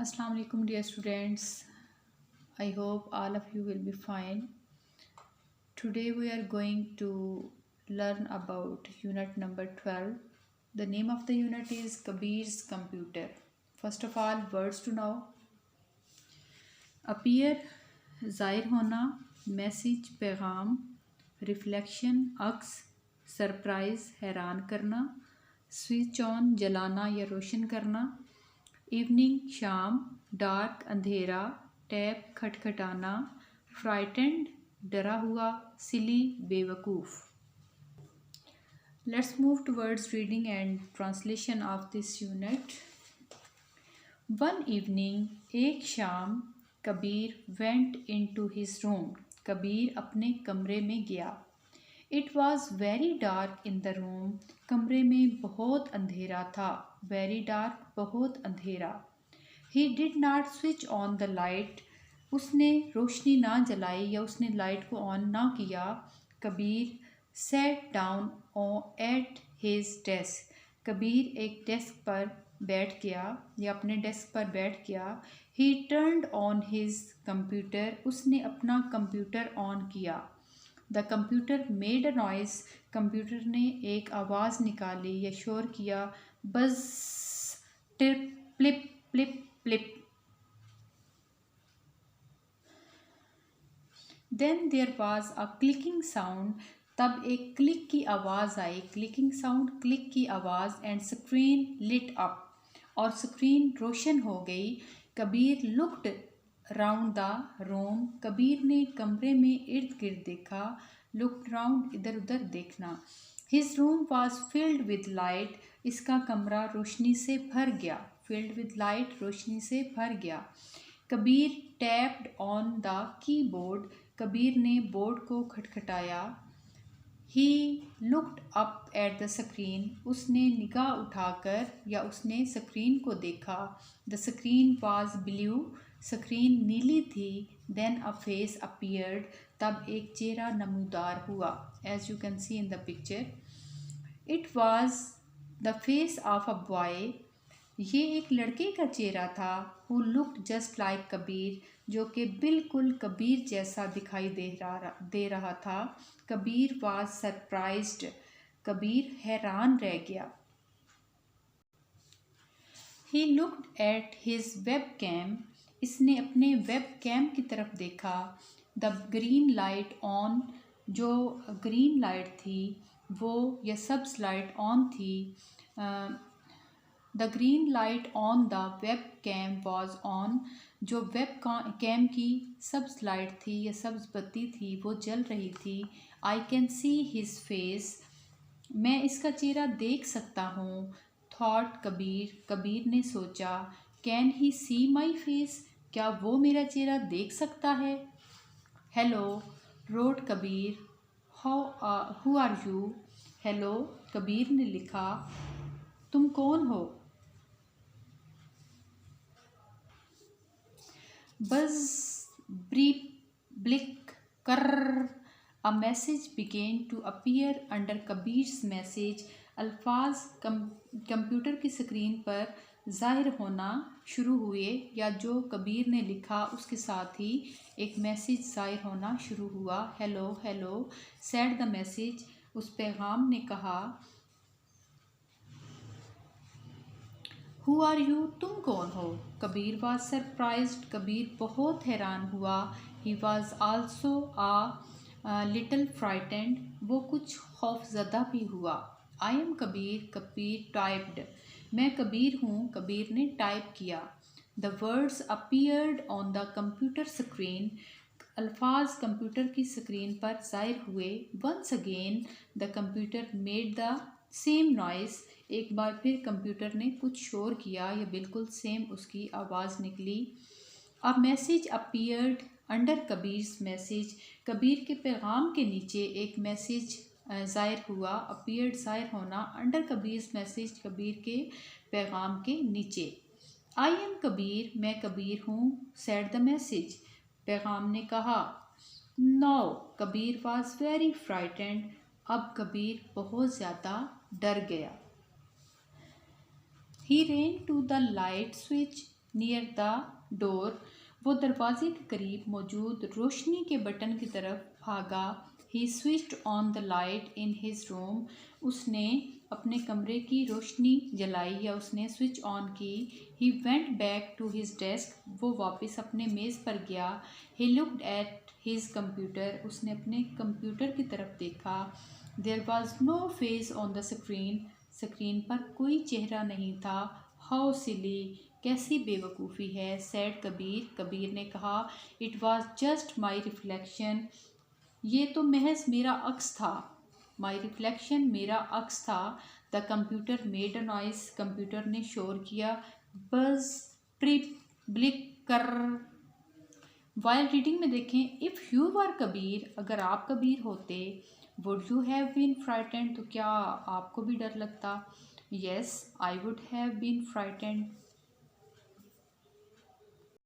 Assalamu alaikum dear students. I hope all of you will be fine. Today we are going to learn about unit number 12. The name of the unit is Kabir's computer. First of all, words to know. Appear, ज़ाहिर होना, message पैगाम, reflection अक्स, surprise हैरान करना, switch on जलाना या रोशन करना, evening शाम, dark अंधेरा, टैप खटखटाना, फ्राइटेंड डरा हुआ, सिली बेवकूफ़. Let's move towards reading and translation of this unit. One evening, एक शाम, Kabir went into his room. Kabir अपने कमरे में गया. It was very dark in the room. कमरे में बहुत अंधेरा था. Very dark, बहुत अंधेरा. He did not switch on the light. उसने रोशनी ना जलाई या उसने लाइट को ऑन ना किया. Kabir sat down at his desk. Kabir एक डेस्क पर बैठ गया या अपने डेस्क पर बैठ गया. He turned on his computer. उसने अपना कंप्यूटर ऑन किया. The computer made a noise. Computer ने एक आवाज़ निकाली या शोर किया. Buzz tip plip plip plip. Then there was a clicking sound. तब एक क्लिक की आवाज़ आई. क्लिकिंग साउंड, क्लिक की आवाज़. And screen lit up. और स्क्रीन रोशन हो गई. Kabir looked round the room. Kabir ने कमरे में इर्द गिर्द देखा. लुक्ड राउंड, इधर उधर देखना. His room was filled with light. इसका कमरा रोशनी से भर गया. फिल्ड विद लाइट, रोशनी से भर गया. Kabir tapped on the keyboard. Kabir ने बोर्ड को खटखटाया. He looked up at the screen. उसने निगाह उठाकर या उसने स्क्रीन को देखा. The screen was blue. Screen नीली थी. Then a face appeared. तब एक चेहरा नमूदार हुआ. As you can see in the picture, it was the face of a boy. ये एक लड़के का चेहरा था. Who looked just like Kabir. जो कि बिल्कुल कबीर जैसा दिखाई दे रहा था. Kabir was surprised. कबीर हैरान रह गया. He looked at his web cam. इसने अपने वेब कैम की तरफ देखा. The green light on. जो ग्रीन लाइट थी वो या सब्ज लाइट ऑन थी. The green light on the web cam was on. जो वेब कैम की सब्ज लाइट थी या सब्ज बत्ती थी वो जल रही थी. I can see his face. मैं इसका चेहरा देख सकता हूँ. थॉट कबीर. कबीर ने सोचा. Can he see my face. क्या वो मेरा चेहरा देख सकता है. Hello wrote Kabir. Who are you. Hello Kabir ने लिखा. तुम कौन हो. बज़ ब्रीप ब्लिक कर. A message began to appear under Kabir's message. अल्फाज कंप्यूटर की स्क्रीन पर ज़ाहिर होना शुरू हुए या जो कबीर ने लिखा उसके साथ ही एक मैसेज ज़ाहिर होना शुरू हुआ. Hello hello said the message. उस पैगाम ने कहा. Who are you. तुम कौन हो. Kabir was surprised. कबीर बहुत हैरान हुआ. He was also a little frightened. वो कुछ खौफजदा भी हुआ. I am Kabir. Kabir typed. मैं कबीर हूँ. कबीर ने टाइप किया. The words appeared on the computer screen. अल्फाज कंप्यूटर की स्क्रीन पर ज़ाहिर हुए. Once again the computer made the same noise. एक बार फिर कंप्यूटर ने कुछ शोर किया या बिल्कुल सेम उसकी आवाज़ निकली. A message appeared under Kabir's message. Kabir के पैगाम के नीचे एक मैसेज ज़ाहिर हुआ. अपीयर्ड ज़ाहिर होना. अंडर कबीर्स मैसेज, कबीर के पैगाम के नीचे. I am Kabir. मैं कबीर हूँ. Said the message. पैगाम ने कहा. No Kabir was very frightened. अब कबीर बहुत ज़्यादा डर गया. He ran to the light switch. Near the door. वो दरवाजे के करीब मौजूद रोशनी के बटन की तरफ भागा। He switched on the light in his room. उसने अपने कमरे की रोशनी जलाई या उसने स्विच ऑन की। He went back to his desk. वो वापस अपने मेज़ पर गया। He looked at his computer. उसने अपने कंप्यूटर की तरफ देखा। There was no face on the screen. Screen पर कोई चेहरा नहीं था। हाउ सिली, कैसी बेवकूफ़ी है, सैड कबीर। कबीर ने कहा, it was just my reflection. ये तो महज मेरा अक्स था। माई रिफ्लेक्शन, मेरा अक्स था। The computer made a noise. Computer ने शोर किया। बज, ट्रिप, ब्लिक कर। वाइल रीडिंग में देखें, इफ़ यू वर कबीर, अगर आप कबीर होते, would you have been frightened, तो क्या आपको भी डर लगता? Yes, I would have been frightened.